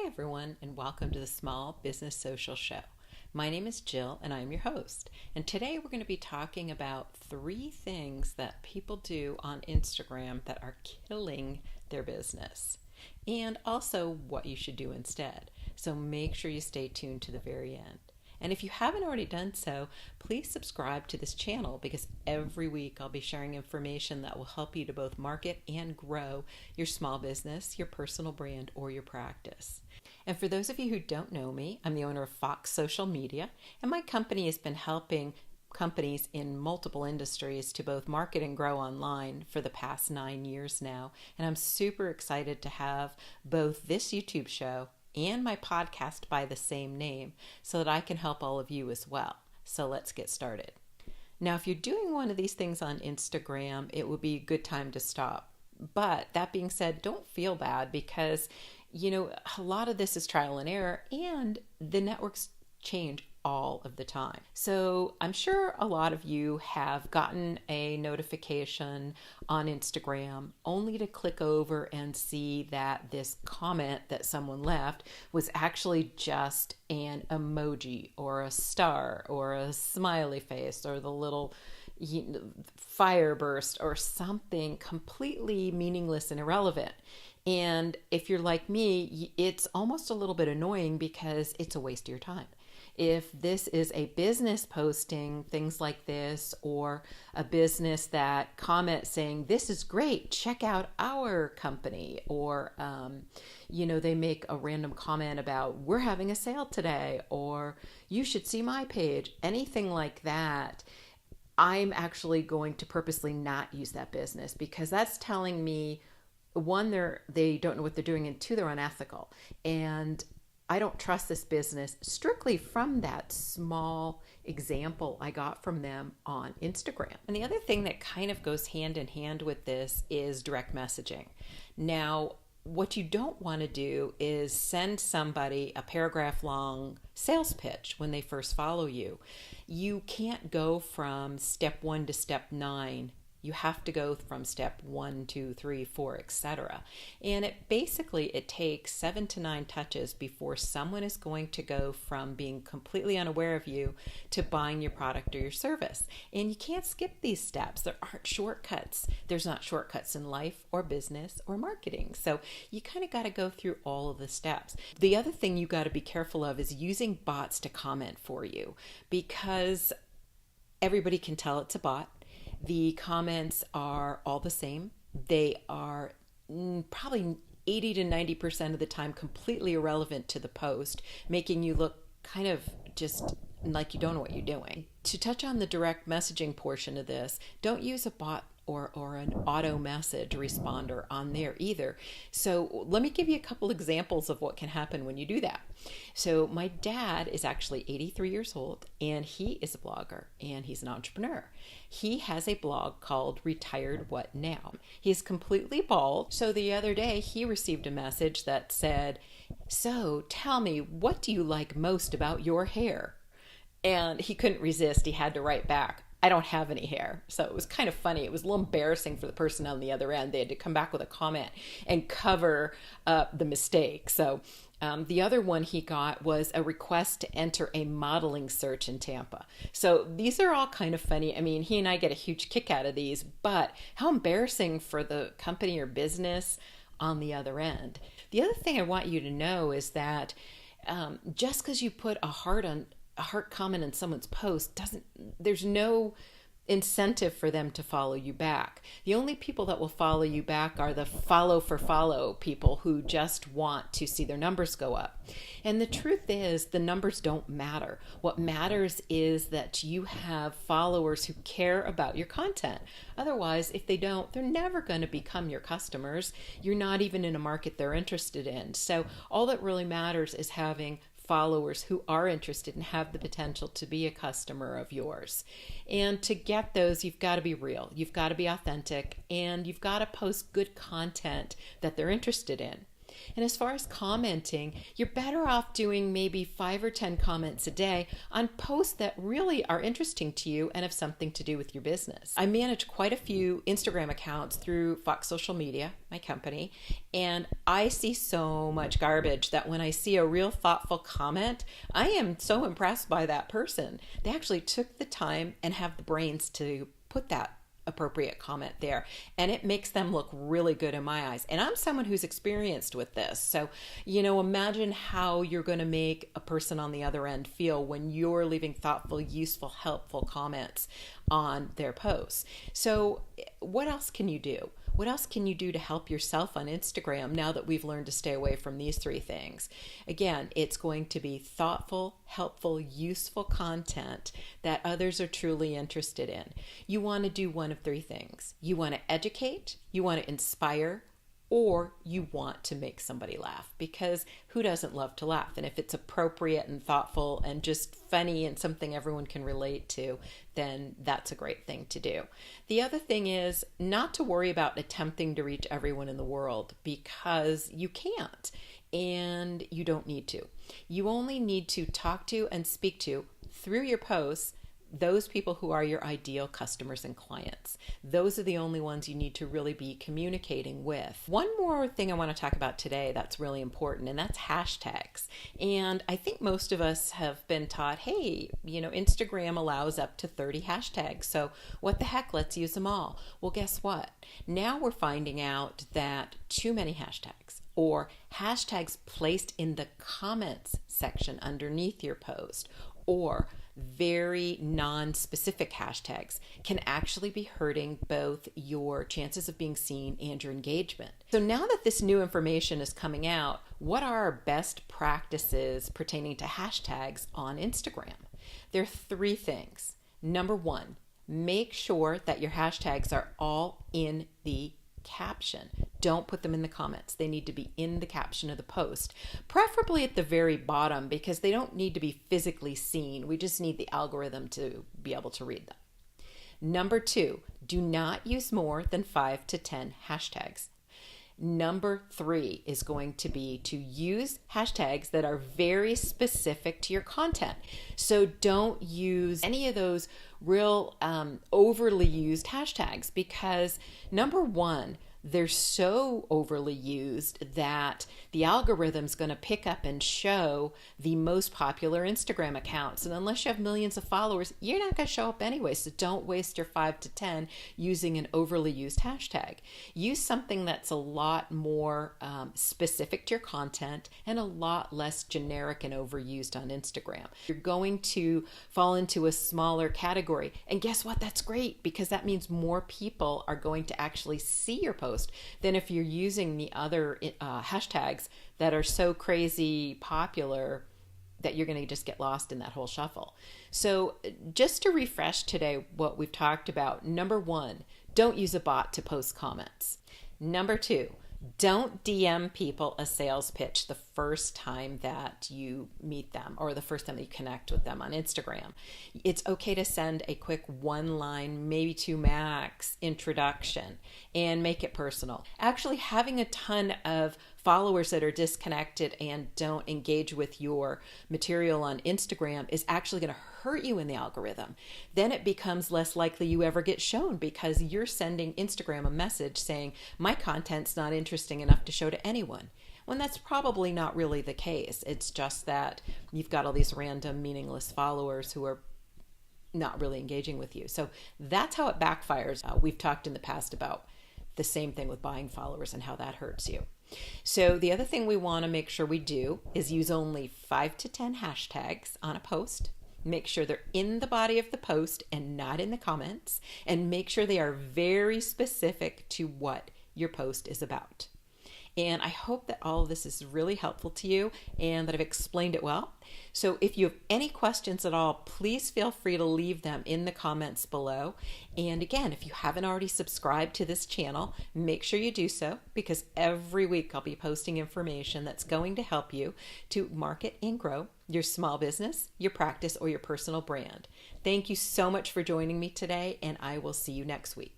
everyone, and welcome to the Small Business Social Show. My name is Jill, and I'm your host. And today we're going to be talking about 3 things that people do on Instagram that are killing their business, and also what you should do instead. So make sure you stay tuned to the very end. And if you haven't already done so, please subscribe to this channel because every week I'll be sharing information that will help you to both market and grow your small business, your personal brand, or your practice. And for those of you who don't know me, I'm the owner of Fox Social Media, and my company has been helping companies in multiple industries to both market and grow online for the past 9 years now. And I'm super excited to have both this YouTube show and my podcast by the same name so that I can help all of you as well. So let's get started. Now, if you're doing one of these things on Instagram, it would be a good time to stop. But that being said, don't feel bad because, a lot of this is trial and error and the networks change all of the time. So I'm sure a lot of you have gotten a notification on Instagram only to click over and see that this comment that someone left was actually just an emoji or a star or a smiley face or the little fire burst or something completely meaningless and irrelevant. And if you're like me, it's almost a little bit annoying because it's a waste of your time. If this is a business posting, things like this, or a business that comments saying, this is great, check out our company, or, they make a random comment about, we're having a sale today, or you should see my page, anything like that, I'm actually going to purposely not use that business because that's telling me, one, they don't know what they're doing, and 2, they're unethical. And I don't trust this business strictly from that small example I got from them on Instagram. And the other thing that kind of goes hand in hand with this is direct messaging. Now, what you don't want to do is send somebody a paragraph long sales pitch when they first follow you. You can't go from step 1 to step 9. You have to go from step 1, 2, 3, 4, etc. And it takes 7 to 9 touches before someone is going to go from being completely unaware of you to buying your product or your service. And you can't skip these steps. There aren't shortcuts. There's not shortcuts in life or business or marketing. So you kind of got to go through all of the steps. The other thing you got to be careful of is using bots to comment for you because everybody can tell it's a bot. The comments are all the same. They are probably 80 to 90% of the time completely irrelevant to the post, making you look kind of just like you don't know what you're doing. To touch on the direct messaging portion of this, don't use a bot or an auto message responder on there either. So let me give you a couple examples of what can happen when you do that. So my dad is actually 83 years old and he is a blogger and he's an entrepreneur. He has a blog called Retired What Now. He's completely bald. So the other day he received a message that said, so tell me, what do you like most about your hair? And he couldn't resist. He had to write back, I don't have any hair. So it was kind of funny. It was a little embarrassing for the person on the other end. They had to come back with a comment and cover up the mistake. So the other one he got was a request to enter a modeling search in Tampa. So these are all kind of funny. I mean, he and I get a huge kick out of these, but how embarrassing for the company or business on the other end. The other thing I want you to know is that just because you put a heart comment on someone's post there's no incentive for them to follow you back. The only people that will follow you back are the follow people who just want to see their numbers go up. And the truth is, the numbers don't matter. What matters is that you have followers who care about your content. Otherwise, if they don't, they're never going to become your customers. You're not even in a market they're interested in. So all that really matters is having followers who are interested and have the potential to be a customer of yours. And to get those, you've got to be real, you've got to be authentic, and you've got to post good content that they're interested in. And as far as commenting, you're better off doing maybe 5 or 10 comments a day on posts that really are interesting to you and have something to do with your business. I manage quite a few Instagram accounts through Fox Social Media, my company, and I see so much garbage that when I see a real thoughtful comment, I am so impressed by that person. They actually took the time and have the brains to put that appropriate comment there, and it makes them look really good in my eyes. And I'm someone who's experienced with this, so imagine how you're going to make a person on the other end feel when you're leaving thoughtful, useful, helpful comments on their posts. So what else can you do? What else can you do to help yourself on Instagram now that we've learned to stay away from these 3 things? Again, it's going to be thoughtful, helpful, useful content that others are truly interested in. You want to do one of 3 things. You want to educate, you want to inspire, or you want to make somebody laugh, because who doesn't love to laugh? And if it's appropriate and thoughtful and just funny and something everyone can relate to, then that's a great thing to do. The other thing is not to worry about attempting to reach everyone in the world, because you can't and you don't need to. You only need to talk to and speak to, through your posts, those people who are your ideal customers and clients. Those are the only ones you need to really be communicating with. One more thing I want to talk about today that's really important, and that's hashtags. And I think most of us have been taught, hey, Instagram allows up to 30 hashtags, so what the heck, let's use them all. Well, guess what? Now we're finding out that too many hashtags, or hashtags placed in the comments section underneath your post, or very non-specific hashtags, can actually be hurting both your chances of being seen and your engagement. So now that this new information is coming out, what are our best practices pertaining to hashtags on Instagram? There are 3 things. Number 1, make sure that your hashtags are all in the caption. Don't put them in the comments. They need to be in the caption of the post, preferably at the very bottom, because they don't need to be physically seen. We just need the algorithm to be able to read them. Number 2, do not use more than 5 to 10 hashtags. Number 3 is going to be to use hashtags that are very specific to your content. So don't use any of those real overly used hashtags, because number 1, they're so overly used that the algorithm's going to pick up and show the most popular Instagram accounts. And unless you have millions of followers, you're not going to show up anyway. So don't waste your 5 to 10 using an overly used hashtag. Use something that's a lot more specific to your content and a lot less generic and overused on Instagram. You're going to fall into a smaller category. And guess what? That's great, because that means more people are going to actually see your post than if you're using the other hashtags that are so crazy popular that you're going to just get lost in that whole shuffle. So just to refresh today what we've talked about, number 1, don't use a bot to post comments. Number 2, don't DM people a sales pitch the first time that you meet them or the first time that you connect with them on Instagram. It's okay to send a quick 1-line, maybe 2 max introduction and make it personal. Actually, having a ton of followers that are disconnected and don't engage with your material on Instagram is actually going to hurt you in the algorithm. Then it becomes less likely you ever get shown, because you're sending Instagram a message saying, my content's not interesting enough to show to anyone. When that's probably not really the case. It's just that you've got all these random meaningless followers who are not really engaging with you. So that's how it backfires. We've talked in the past about the same thing with buying followers and how that hurts you. So the other thing we want to make sure we do is use only 5 to 10 hashtags on a post. Make sure they're in the body of the post and not in the comments, and make sure they are very specific to what your post is about. And I hope that all of this is really helpful to you and that I've explained it well. So if you have any questions at all, please feel free to leave them in the comments below. And again, if you haven't already subscribed to this channel, make sure you do so, because every week I'll be posting information that's going to help you to market and grow your small business, your practice, or your personal brand. Thank you so much for joining me today, and I will see you next week.